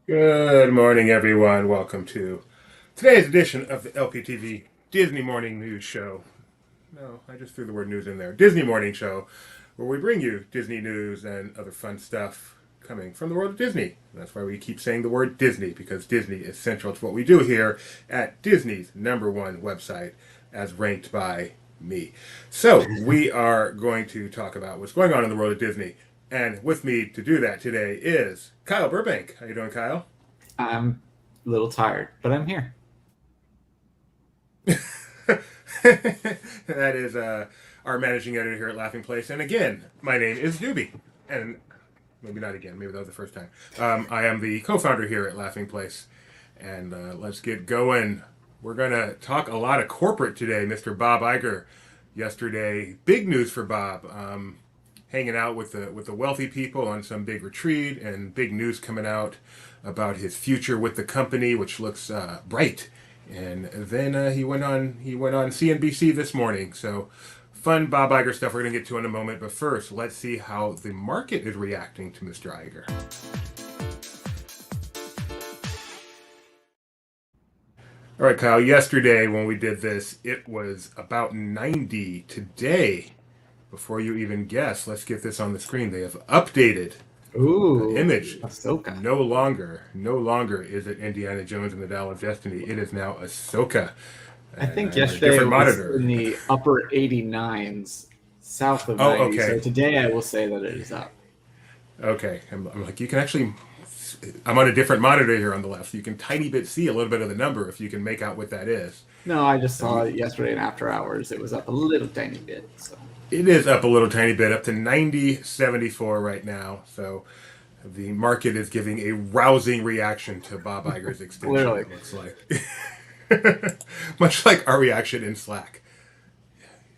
Good morning, everyone. Welcome to today's edition of the LPTV Disney Morning News Show. No, I just threw the word news in there. Disney Morning Show, where we bring you Disney news and other fun stuff coming from the world of Disney. That's why we keep saying the word Disney, because Disney is central to what we do here at Disney's #1 website, as ranked by me. So, we are going to talk about what's going on in the world of Disney. And with me to do that today is Kyle Burbank. How you doing, Kyle? I'm a little tired, but I'm here. That is our managing editor here at Laughing Place. And again, my name is Doobie. And maybe not again, maybe that was the first time. I am the co founder here at Laughing Place. And let's get going. We're going to talk a lot of corporate today. Mr. Bob Iger, yesterday, big news for Bob. Hanging out with the wealthy people on some big retreat, and big news coming out about his future with the company, which looks bright. And then he went on CNBC this morning. So fun Bob Iger stuff we're going to get to in a moment. But first, let's see how the market is reacting to Mr. Iger. All right, Kyle. Yesterday when we did this, it was about 90. Today, before you even guess, let's get this on the screen. They have updated the Ooh, image. Ahsoka. No longer is it Indiana Jones and the Dial of Destiny. It is now Ahsoka. I And think I'm on a yesterday it different was monitor. in the upper 89s, south of Oh, 90. So okay. today I will say that it is up. Okay. I'm like, you can actually. I'm on a different monitor here on the left, so you can tiny bit see a little bit of the number if you can make out what that is. No, I just And saw it yesterday and after hours. It was up a little tiny bit. So it is up a little tiny bit, up to 90.74 right now. So the market is giving a rousing reaction to Bob Iger's extension, clearly. it looks like. Much like our reaction in Slack.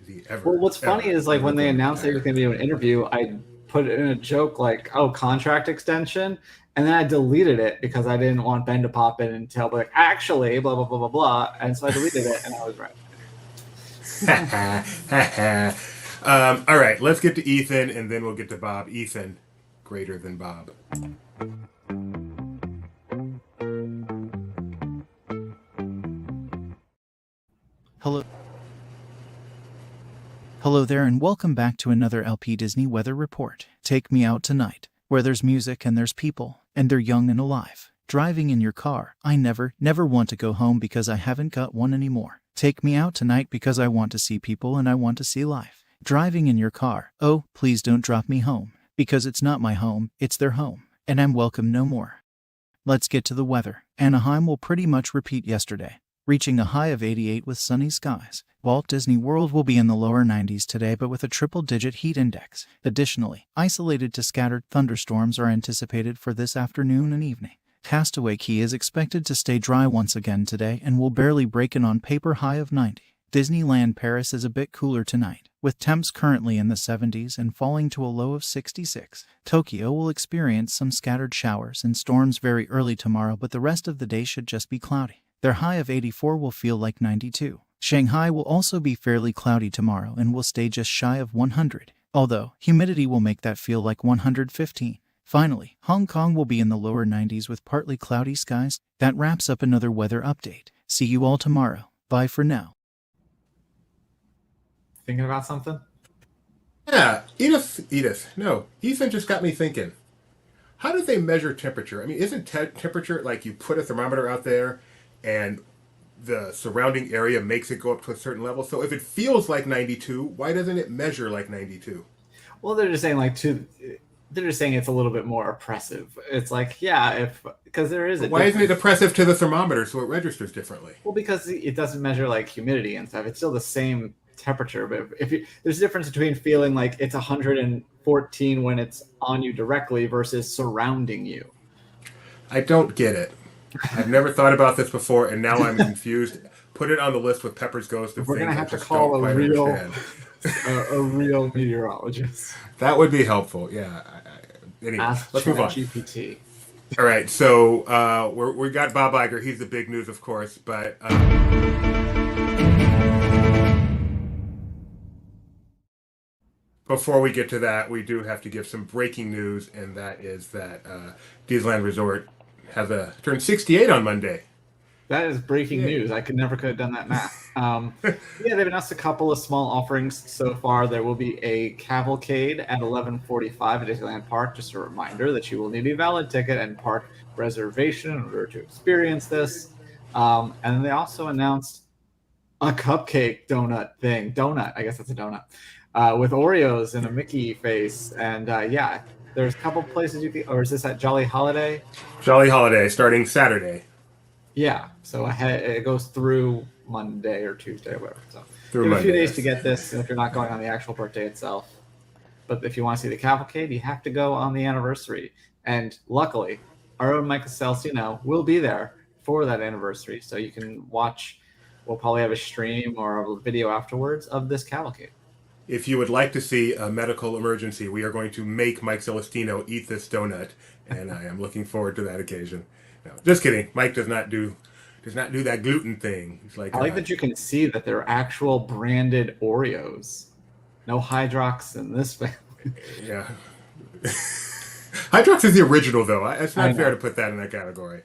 Is he Well, ever, what's funny ever, is like ever when they going to announced that he was retire? going to do an interview, I put in a joke like, "Oh, contract extension," and then I deleted it because I didn't want Ben to pop in and tell like, "Actually, blah blah blah blah blah," and so I deleted it, and I was right. All right, let's get to Ethan and then we'll get to Bob. Ethan, greater than Bob. Hello. Hello there, and welcome back to another LP Disney Weather Report. Take me out tonight, where there's music and there's people, and they're young and alive. Driving in your car, I never want to go home because I haven't got one anymore. Take me out tonight because I want to see people and I want to see life. Driving in your car, oh, please don't drop me home, because it's not my home, it's their home, and I'm welcome no more. Let's get to the weather. Anaheim will pretty much repeat yesterday, reaching a high of 88 with sunny skies. Walt Disney World will be in the lower 90s today, but with a triple-digit heat index. Additionally, isolated to scattered thunderstorms are anticipated for this afternoon and evening. Castaway Cay is expected to stay dry once again today and will barely break an on-paper high of 90. Disneyland Paris is a bit cooler tonight, with temps currently in the 70s and falling to a low of 66. Tokyo will experience some scattered showers and storms very early tomorrow, but the rest of the day should just be cloudy. Their high of 84 will feel like 92. Shanghai will also be fairly cloudy tomorrow and will stay just shy of 100, although humidity will make that feel like 115. Finally, Hong Kong will be in the lower 90s with partly cloudy skies. That wraps up another weather update. See you all tomorrow. Bye for now. Thinking about something? Yeah, Edith. No, Ethan just got me thinking. How do they measure temperature? I mean, isn't temperature like you put a thermometer out there and the surrounding area makes it go up to a certain level? So if it feels like 92, why doesn't it measure like 92? Well, they're just saying like to. They're just saying it's a little bit more oppressive. It's like, yeah, if because there is But a why isn't it difference. oppressive to the thermometer so it registers differently? Well, because it doesn't measure like humidity and stuff. It's still the same temperature, but if you, there's a difference between feeling like it's 114 when it's on you directly versus surrounding you. I don't get it. I've never thought about this before, and now I'm confused. Put it on the list with Pepper's Ghost of We're gonna things I have to just don't call quite understand. a real meteorologist. That would be helpful. Yeah. Anyway, Ask let's move on. ChatGPT. All right. So we got Bob Iger. He's the big news, of course. But before we get to that, we do have to give some breaking news, and that is that Disneyland Resort turned 68 on Monday. That is breaking Yeah. news. I could have done that math. Yeah, they've announced a couple of small offerings so far. There will be a cavalcade at 11:45 at Disneyland Park. Just a reminder that you will need a valid ticket and park reservation in order to experience this. And then they also announced a cupcake donut thing. Donut, I guess that's a donut, with Oreos and a Mickey face. And yeah, there's a couple places you can. Or is this at Jolly Holiday? Jolly Holiday starting Saturday Yeah, so it goes through Monday or Tuesday or whatever. So through you have a few Monday. days to get this if you're not going on the actual birthday itself. But if you want to see the cavalcade, you have to go on the anniversary. And luckily, our own Michael Celestino will be there for that anniversary, so you can watch. We'll probably have a stream or a video afterwards of this cavalcade. If you would like to see a medical emergency, we are going to make Mike Celestino eat this donut, and I am looking forward to that occasion. No, just kidding. Mike does not do that gluten thing. He's like, I like that you can see that they're actual branded Oreos. No Hydrox in this family. Yeah. Hydrox is the original, though. It's I not fair know. to put that in that category.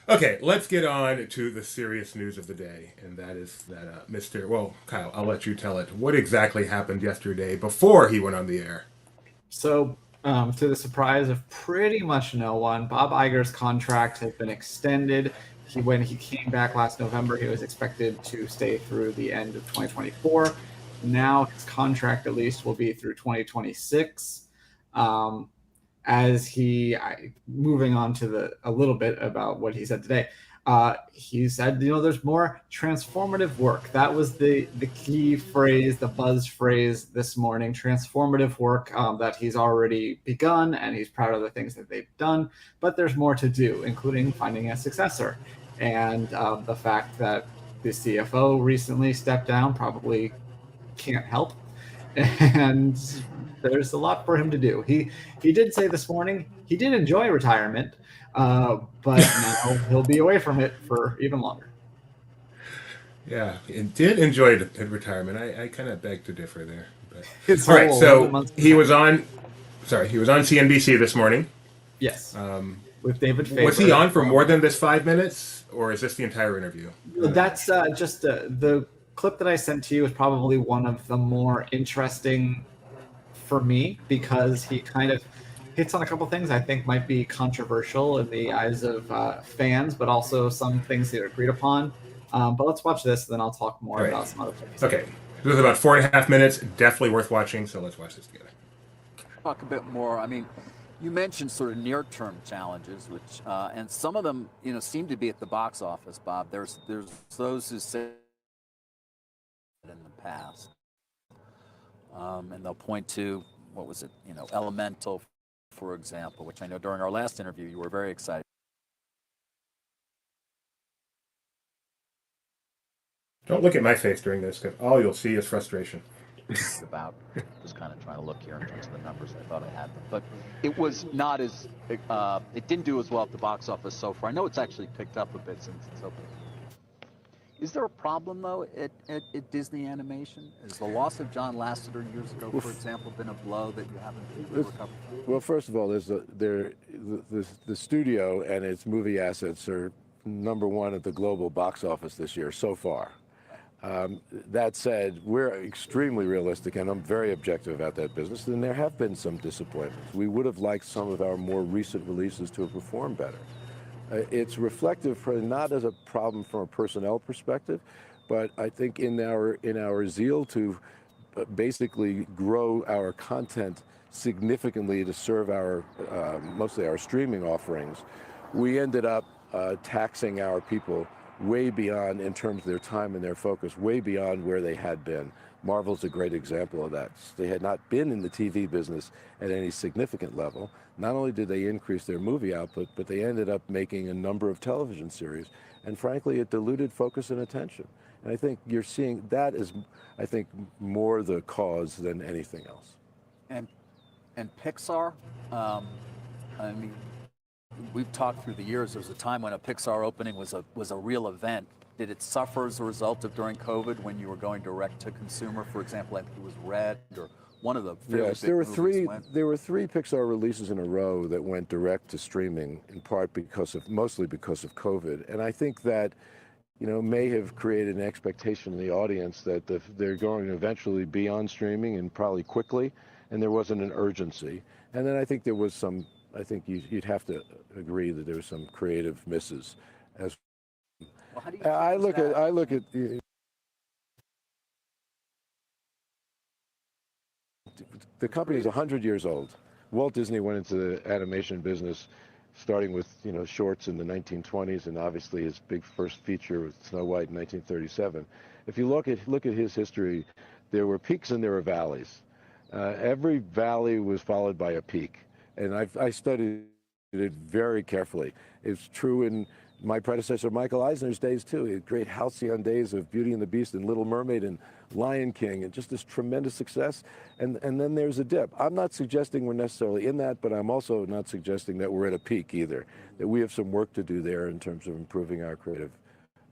Okay, let's get on to the serious news of the day, and that is that Well, Kyle, I'll let you tell it. What exactly happened yesterday before he went on the air? So, to the surprise of pretty much no one, Bob Iger's contract has been extended. When he came back last November, he was expected to stay through the end of 2024. Now his contract, at least, will be through 2026. Moving on to a little bit about what he said today. He said, there's more transformative work. That was the key phrase, the buzz phrase this morning, transformative work that he's already begun, and he's proud of the things that they've done. But there's more to do, including finding a successor. And the fact that the CFO recently stepped down probably can't help. And there's a lot for him to do. He did say this morning he did enjoy retirement, but now he'll be away from it for even longer. Yeah, it did enjoy retirement. I kind of beg to differ there. But. It's All right, all 11 so months he was on CNBC this morning. Yes, with David Faber. Was he on for more than this 5 minutes, or is this the entire interview? That's just the clip that I sent to you is probably one of the more interesting for me, because he kind of hits on a couple things I think might be controversial in the eyes of fans, but also some things that are agreed upon. But let's watch this, and then I'll talk more about some other things. Okay. This is about 4.5 minutes. Definitely worth watching, so let's watch this together. Talk a bit more. I mean, you mentioned sort of near-term challenges, which and some of them, seem to be at the box office, Bob. There's those who say in the past, and they'll point to what was it, Elemental, for example, which I know during our last interview you were very excited. Don't look at my face during this, because all you'll see is frustration. About just kind of trying to look here in terms of the numbers. I thought I had them, but it was not as it didn't do as well at the box office so far. I know it's actually picked up a bit since it's opened. Is there a problem though at Disney Animation? Has the loss of John Lasseter years ago, for example, been a blow that you haven't really recovered from? Well, first of all, the studio and its movie assets are #1 at the global box office this year so far. That said, we're extremely realistic, and I'm very objective about that business, and there have been some disappointments. We would have liked some of our more recent releases to have performed better. It's reflective, not as a problem from a personnel perspective, but I think in our zeal to basically grow our content significantly to serve our mostly our streaming offerings, we ended up taxing our people way beyond, in terms of their time and their focus, way beyond where they had been. Marvel's a great example of that. They had not been in the TV business at any significant level. Not only did they increase their movie output, but they ended up making a number of television series. And frankly, it diluted focus and attention. And I think you're seeing that is, I think, more the cause than anything else. And Pixar, I mean, we've talked through the years. There was a time when a Pixar opening was a real event. Did it suffer as a result of during COVID when you were going direct to consumer? For example, I think it was Red or one of the fairly Yes, big there were movies went. there were three Pixar releases in a row that went direct to streaming, in part mostly because of COVID. And I think that, may have created an expectation in the audience that they're going to eventually be on streaming and probably quickly, and there wasn't an urgency. And then I think there was I think you'd have to agree that there were some creative misses. As Well, how do you I change look that? at, I look at the company is 100 years old. Walt Disney went into the animation business starting with shorts in the 1920s, and obviously his big first feature with Snow White in 1937. If you look at his history, there were peaks and there were valleys. Every valley was followed by a peak, and I studied it very carefully. It's true in my predecessor Michael Eisner's days too. He had great halcyon days of Beauty and the Beast and Little Mermaid and Lion King, and just this tremendous success. And then there's a dip. I'm not suggesting we're necessarily in that, but I'm also not suggesting that we're at a peak either. That we have some work to do there in terms of improving our creative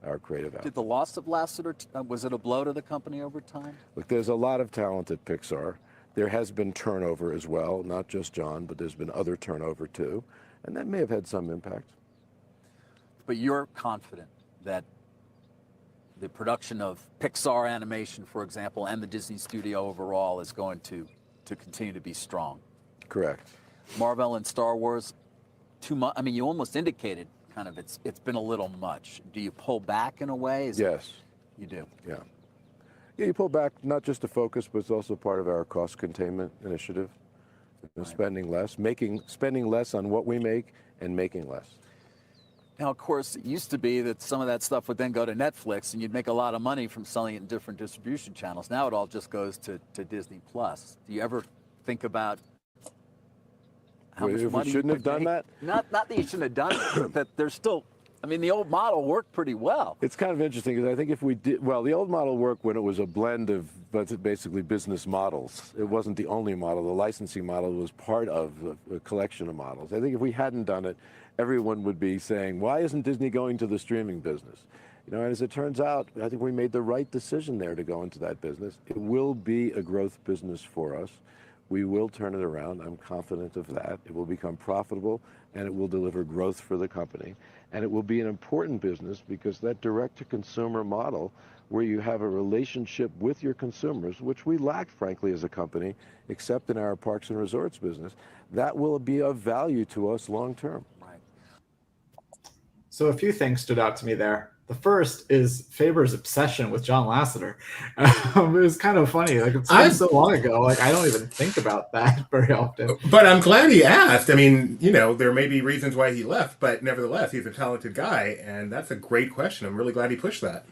output. Did the loss of Lasseter, was it a blow to the company over time? Look, there's a lot of talent at Pixar. There has been turnover as well, not just John, but there's been other turnover too, and that may have had some impact. But you're confident that the production of Pixar animation, for example, and the Disney studio overall is going to continue to be strong. Correct. Marvel and Star Wars, too much. I mean, you almost indicated kind of it's been a little much. Do you pull back in a way? Yes. You do. Yeah. Yeah, you pull back not just to focus, but it's also part of our cost containment initiative. Right. Spending less on what we make and making less. Now, of course, it used to be that some of that stuff would then go to Netflix, and you'd make a lot of money from selling it in different distribution channels. Now it all just goes to Disney Plus. Do you ever think about how much money we shouldn't have done that? Not that you shouldn't have done it, but that there's still. I mean, the old model worked pretty well. It's kind of interesting because I think if we did, well, the old model worked when it was a blend of basically business models. It wasn't the only model. The licensing model was part of a collection of models. I think if we hadn't done it, everyone would be saying, why isn't Disney going to the streaming business? And as it turns out, I think we made the right decision there to go into that business. It will be a growth business for us. We will turn it around. I'm confident of that. It will become profitable, and it will deliver growth for the company. And it will be an important business because that direct-to-consumer model where you have a relationship with your consumers, which we lack, frankly, as a company, except in our parks and resorts business, that will be of value to us long-term. Right. So a few things stood out to me there. The first is Faber's obsession with John Lasseter. It was kind of funny. Like, it's been so long ago. Like, I don't even think about that very often. But I'm glad he asked. I mean, there may be reasons why he left, but nevertheless, he's a talented guy, and that's a great question. I'm really glad he pushed that.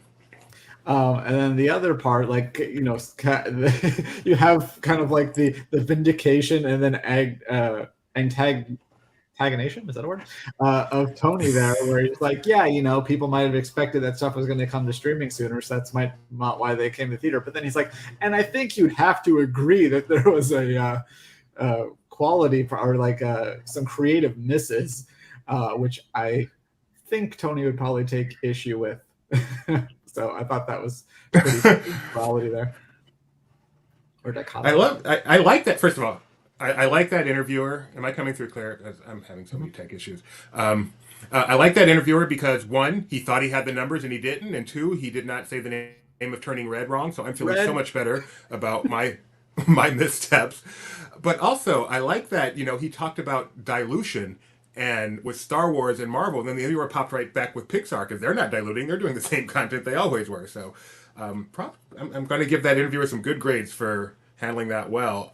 And then the other part, like, you have kind of like the vindication and then antagonization, is that a word? Of Tony there, where he's like, yeah, people might have expected that stuff was going to come to streaming sooner, so that's not why they came to theater. But then he's like, and I think you'd have to agree that there was a quality or like some creative misses, which I think Tony would probably take issue with. So I thought that was pretty quality there. Or dichotomy. I like that. First of all, I like that interviewer. Am I coming through clear? I'm having so many tech issues. I like that interviewer because, one, he thought he had the numbers and he didn't, and two, he did not say the name of Turning Red wrong, so I'm feeling so much better about my missteps. But also, I like that, he talked about dilution and with Star Wars and Marvel, and then the interviewer popped right back with Pixar because they're not diluting, they're doing the same content they always were. So I'm going to give that interviewer some good grades for handling that well.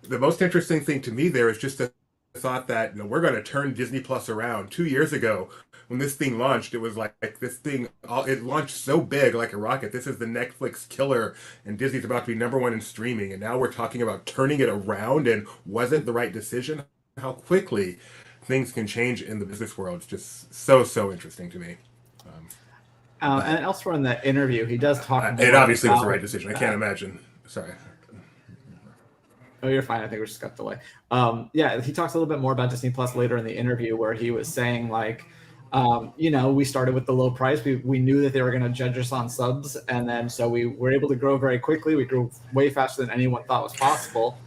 The most interesting thing to me there is just the thought that we're going to turn Disney Plus around. 2 years ago, when this thing launched, it was like this thing. It launched so big, like a rocket. This is the Netflix killer, and Disney's about to be #1 in streaming. And now we're talking about turning it around. And wasn't the right decision? How quickly things can change in the business world. It's just so interesting to me. And elsewhere in that interview, he does talk. It obviously was the right decision. I can't imagine. Sorry. Oh, you're fine. I think we just got delay. Yeah, he talks a little bit more about Disney Plus later in the interview, where he was saying like, We started with the low price. We knew that they were going to judge us on subs, and then so we were able to grow very quickly. We grew way faster than anyone thought was possible,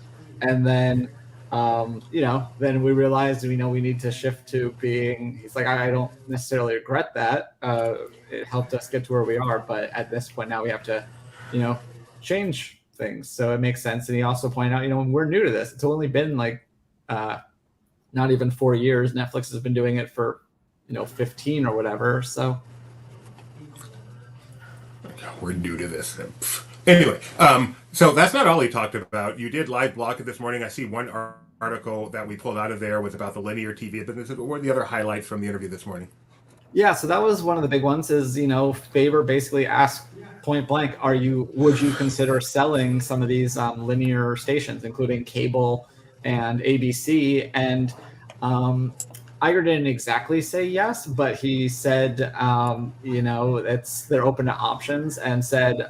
and then then we realized we need to shift to being. He's like, I don't necessarily regret that. It helped us get to where we are, but at this point now we have to, change things. So it makes sense. And he also pointed out, when we're new to this, it's only been like not even 4 years. Netflix has been doing it for 15 or whatever. So we're new to this. Anyway, so that's not all he talked about. You did live blog it this morning. I see one article that we pulled out of there was about the linear TV business. What were the other highlights from the interview this morning? Yeah, so that was one of the big ones. Is Faber basically asked point blank, would you consider selling some of these linear stations, including cable and ABC? And Iger didn't exactly say yes, but he said, they're open to options, and said,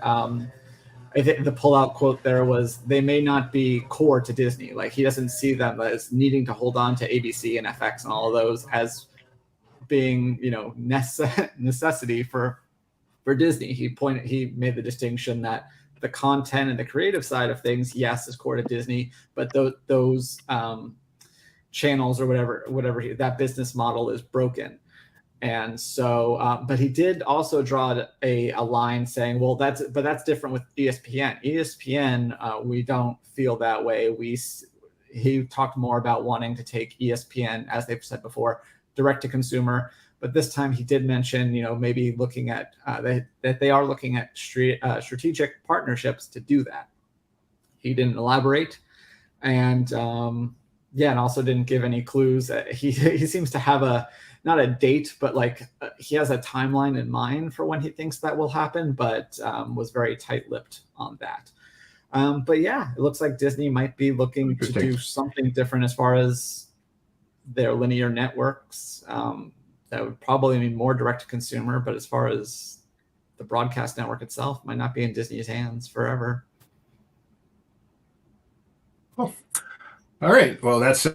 I think the pullout quote there was, they may not be core to Disney. Like, he doesn't see them as needing to hold on to ABC and FX and all of those as being, necessity for Disney. He made the distinction that the content and the creative side of things, yes, is core to Disney, but those channels or whatever that business model is broken. And so, but he did also draw a line saying, well, that's different with ESPN. ESPN, we don't feel that way. He talked more about wanting to take ESPN, as they've said before, direct to consumer. But this time he did mention, maybe looking at that they are looking at strategic partnerships to do that. He didn't elaborate, and and also didn't give any clues. He seems to have not a date, but he has a timeline in mind for when he thinks that will happen, but was very tight-lipped on that. But yeah, it looks like Disney might be looking to do something different as far as their linear networks. That would probably mean more direct to consumer, but as far as the broadcast network itself, might not be in Disney's hands forever. Cool. All right. Well, that's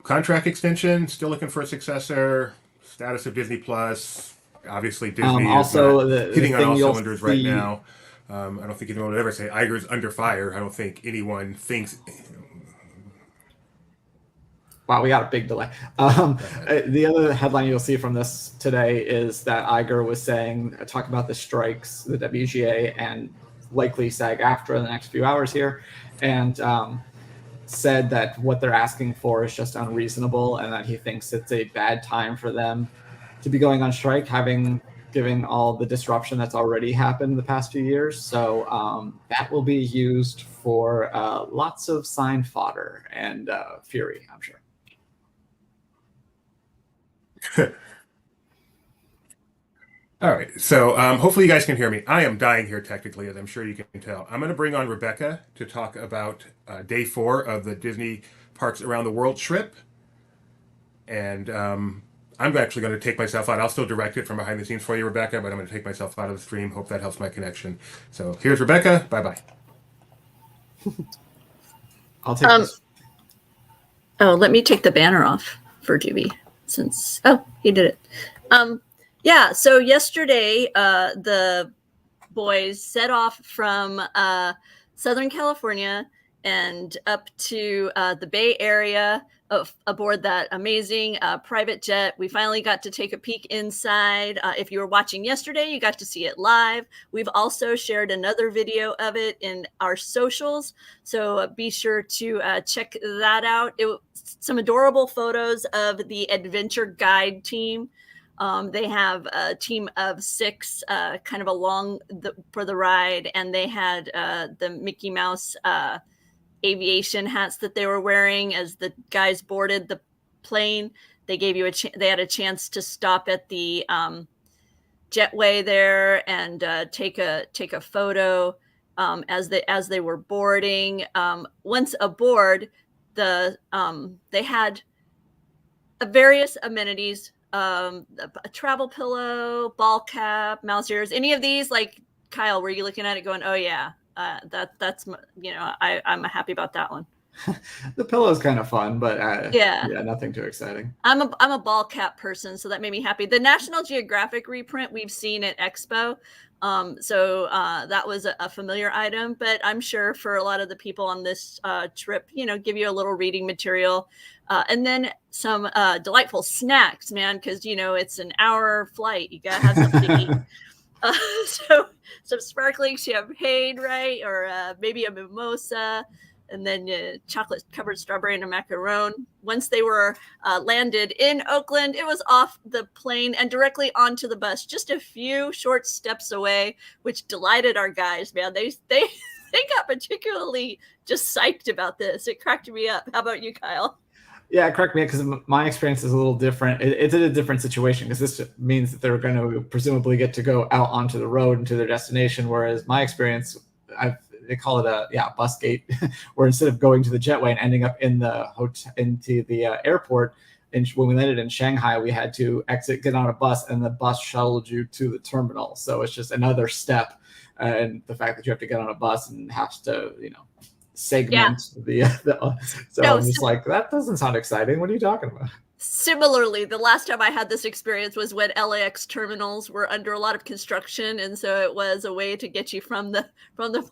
contract extension. Still looking for a successor. Status of Disney Plus. Obviously, Disney also is hitting on all cylinders right now. I don't think anyone would ever say Iger's under fire. I don't think anyone thinks. Wow, we got a big delay. The other headline you'll see from this today is that Iger was talking about the strikes, the WGA, and likely SAG-AFTRA in the next few hours here, and said that what they're asking for is just unreasonable, and that he thinks it's a bad time for them to be going on strike, given all the disruption that's already happened in the past few years. So that will be used for lots of sign fodder and fury, I'm sure. All right, so hopefully you guys can hear me. I am dying here technically, as I'm sure you can tell. I'm going to bring on Rebecca to talk about day 4 of the Disney Parks Around the World trip. And I'm actually going to take myself out. I'll still direct it from behind the scenes for you, Rebecca, but I'm going to take myself out of the stream. Hope that helps my connection. So here's Rebecca. Bye-bye. I'll take this. Oh, let me take the banner off for Juby since, he did it. Yeah, so yesterday, the boys set off from Southern California and up to the Bay Area aboard that amazing private jet. We finally got to take a peek inside. If you were watching yesterday, you got to see it live. We've also shared another video of it in our socials, so be sure to check that out. Some adorable photos of the adventure guide team. They have a team of 6 kind of along for the ride, and they had the Mickey Mouse aviation hats that they were wearing as the guys boarded the plane. They gave you they had a chance to stop at the jetway there and take a photo as they were boarding. Once aboard, they had various amenities. A travel pillow, ball cap, mouse ears, any of these? Like, Kyle, were you looking at it going, oh yeah, that's I'm happy about that one? The pillow is kind of fun, but Yeah. yeah, nothing too exciting. I'm a ball cap person, so that made me happy. The National Geographic reprint we've seen at Expo, so that was a familiar item. But I'm sure for a lot of the people on this trip, give you a little reading material, and then some delightful snacks, man, because it's an hour flight. You gotta have something to eat. So some sparkling champagne, right? Or maybe a mimosa, and then chocolate covered strawberry and a macaron. Once they were landed in Oakland, it was off the plane and directly onto the bus, just a few short steps away, which delighted our guys, man. They they got particularly just psyched about this. It cracked me up. How about you, Kyle? Yeah, correct me, because my experience is a little different. It's in a different situation because this means that they're going to presumably get to go out onto the road and to their destination. Whereas my experience, they call it a bus gate, where instead of going to the jetway and ending up in the hotel into the airport, and when we landed in Shanghai, we had to exit, get on a bus, and the bus shuttled you to the terminal. So it's just another step, and the fact that you have to get on a bus and have to, segment so No, I'm just like, that doesn't sound exciting. What are you talking about? Similarly, the last time I had this experience was when LAX terminals were under a lot of construction, and so it was a way to get you from the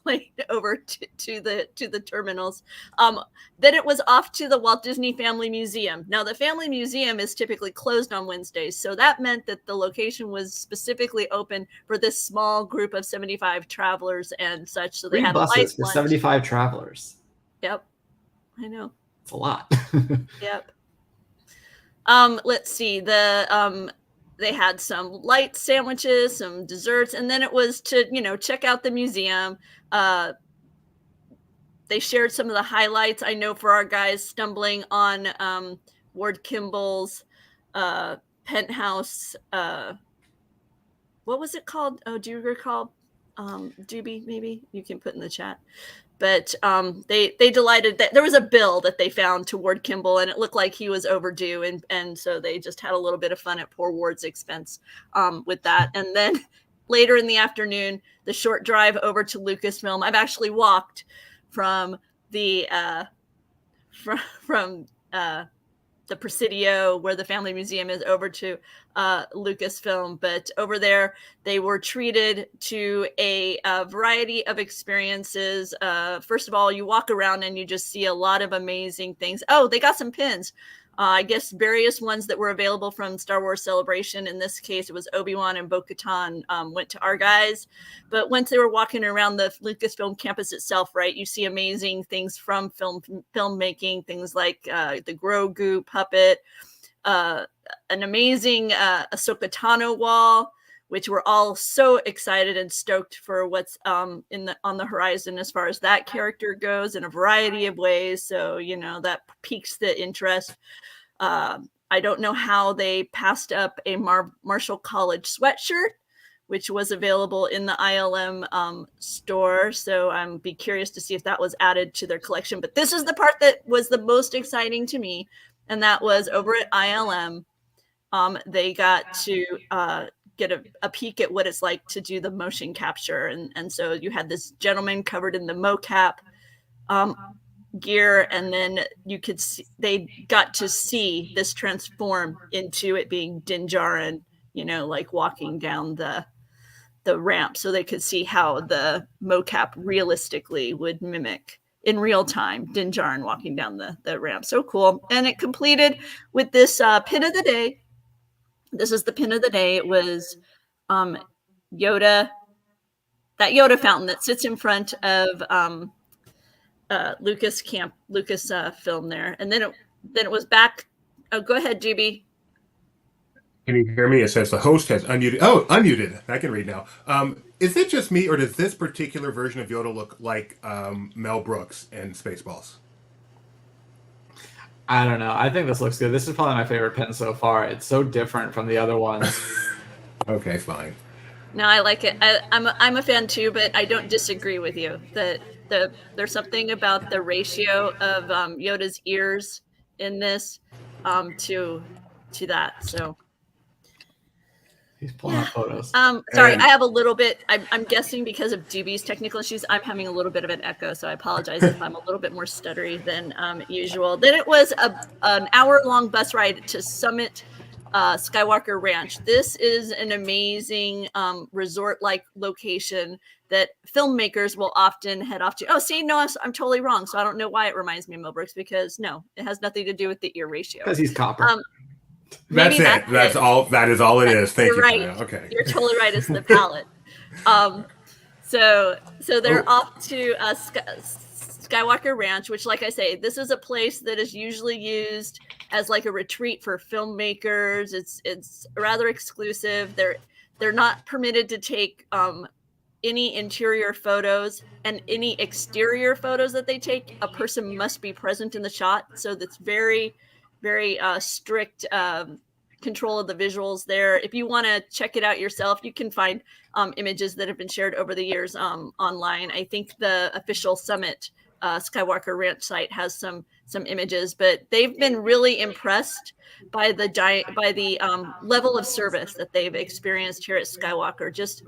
plane over to the terminals. Then it was off to the Walt Disney Family Museum. Now, the Family Museum is typically closed on Wednesdays, so that meant that the location was specifically open for this small group of 75 travelers and such. So they 3 had a buses light for lunch. 75 travelers. Yep, I know. It's a lot. Yep. Let's see. They had some light sandwiches, some desserts, and then it was to check out the museum. They shared some of the highlights. I know for our guys stumbling on Ward Kimball's penthouse. What was it called? Oh, do you recall? Doobie, maybe you can put in the chat. But they delighted that there was a bill that they found to Ward Kimball, and it looked like he was overdue, and so they just had a little bit of fun at poor Ward's expense with that. And then later in the afternoon, the short drive over to Lucasfilm. I've actually walked from the the Presidio, where the Family Museum is, over to Lucasfilm. But over there, they were treated to a variety of experiences. First of all, you walk around and you just see a lot of amazing things. Oh, they got some pins. I guess various ones that were available from Star Wars Celebration. In this case, it was Obi-Wan and Bo-Katan went to our guys. But once they were walking around the Lucasfilm campus itself, right, you see amazing things from filmmaking, things like the Grogu puppet, an amazing Ahsoka Tano wall, which we're all so excited and stoked for what's on the horizon as far as that character goes in a variety of ways. So, that piques the interest. I don't know how they passed up a Marshall College sweatshirt, which was available in the ILM store. So I'm be curious to see if that was added to their collection. But this is the part that was the most exciting to me, and that was over at ILM. They got to get a peek at what it's like to do the motion capture. And so you had this gentleman covered in the mocap gear, and then you could see, they got to see this transform into it being Din Djarin, like walking down the ramp. So they could see how the mocap realistically would mimic in real time Din Djarin walking down the ramp. So cool. And it completed with this pin of the day. This is the pin of the day. It was Yoda, that Yoda fountain that sits in front of Lucas film there. And then it was back. Oh, go ahead, GB. Can you hear me? It says the host has unmuted. Oh, unmuted. I can read now. Is it just me, or does this particular version of Yoda look like Mel Brooks in Spaceballs? I don't know. I think this looks good. This is probably my favorite pen so far. It's so different from the other ones. Okay, fine. No, I like it. I'm a fan too, but I don't disagree with you. There's something about the ratio of Yoda's ears in this to that. So He's pulling up photos. Sorry, And- I have a little bit. I'm guessing because of Doobie's technical issues, I'm having a little bit of an echo, so I apologize if I'm a little bit more stuttery than usual. Then it was an hour-long bus ride to Summit Skywalker Ranch. This is an amazing resort-like location that filmmakers will often head off to. Oh, see, no, I'm totally wrong. So I don't know why it reminds me of Mel Brooks, because no, it has nothing to do with the ear ratio. Because he's copper. That's it. That's all. That is all it is. Thank You're you, right. Kyle. Okay. You're totally right. It's the palette. So they're off to Skywalker Ranch, which, like I say, this is a place that is usually used as like a retreat for filmmakers. It's rather exclusive. They're not permitted to take any interior photos, and any exterior photos that they take, a person must be present in the shot. So that's very, very strict control of the visuals there. If you want to check it out yourself, you can find images that have been shared over the years online. I think the official Summit Skywalker Ranch site has some images, but they've been really impressed by the level of service that they've experienced here at Skywalker. Just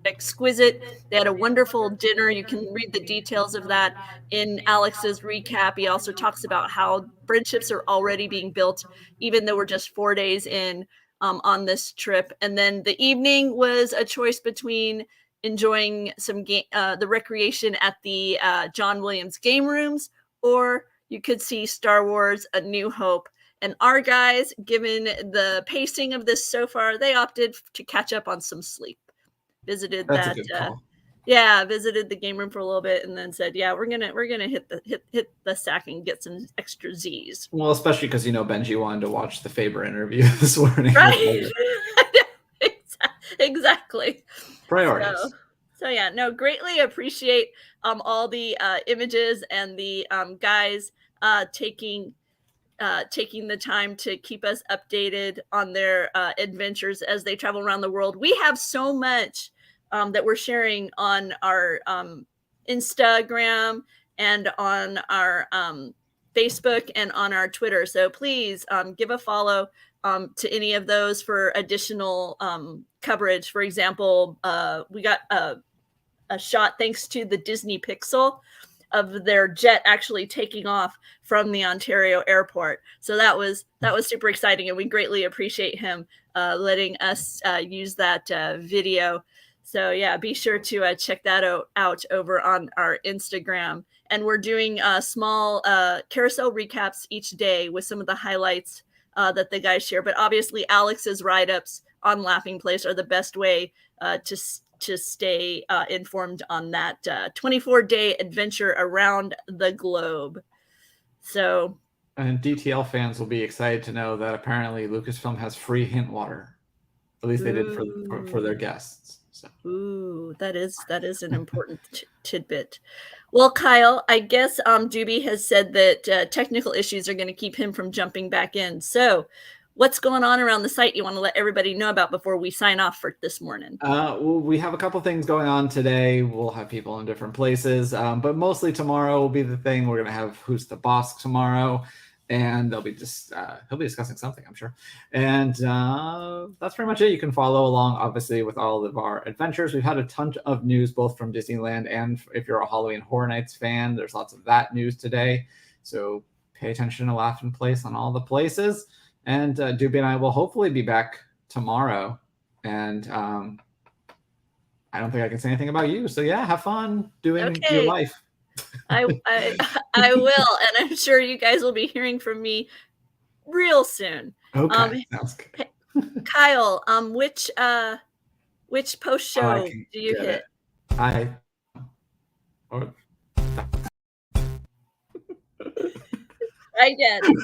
exquisite. They had a wonderful dinner. You can read the details of that in Alex's recap. He also talks about how friendships are already being built, even though we're just 4 days in on this trip. And then the evening was a choice between enjoying some the recreation at the John Williams game rooms, or you could see Star Wars A New Hope. And our guys, given the pacing of this so far, they opted to catch up on some sleep. Visited That's that a good call. visited the game room for a little bit, and then said, yeah, we're gonna hit the sack and get some extra Z's. Well, especially because Benji wanted to watch the Faber interview this morning. Right. Exactly. Priorities. So yeah, no, greatly appreciate all the images and the guys taking the time to keep us updated on their adventures as they travel around the world. We have so much that we're sharing on our Instagram and on our Facebook and on our Twitter. So please give a follow to any of those for additional coverage. For example, we got a shot thanks to the Disney Pixel of their jet actually taking off from the Ontario airport. So that was super exciting, and we greatly appreciate him letting us use that video. So yeah, be sure to check that out over on our Instagram. And we're doing small carousel recaps each day with some of the highlights that the guys share. But obviously, Alex's write-ups on Laughing Place are the best way to stay informed on that 24-day adventure around the globe. So, and DTL fans will be excited to know that apparently Lucasfilm has free hint water. At least they did for their guests. So. Ooh, that is an important tidbit. Well, Kyle, I guess Doobie has said that technical issues are going to keep him from jumping back in. So, what's going on around the site you want to let everybody know about before we sign off for this morning? Well, we have a couple things going on today. We'll have people in different places, but mostly tomorrow will be the thing. We're going to have Who's the Boss tomorrow, and they'll be he'll be discussing something, I'm sure. And that's pretty much it. You can follow along, obviously, with all of our adventures. We've had a ton of news, both from Disneyland and if you're a Halloween Horror Nights fan, there's lots of that news today. So pay attention to Laughing Place on all the places. And Doobie and I will hopefully be back tomorrow. And I don't think I can say anything about you. So yeah, have fun doing your life. I will, and I'm sure you guys will be hearing from me real soon. Okay, sounds good. Kyle, which post show do you hit? I get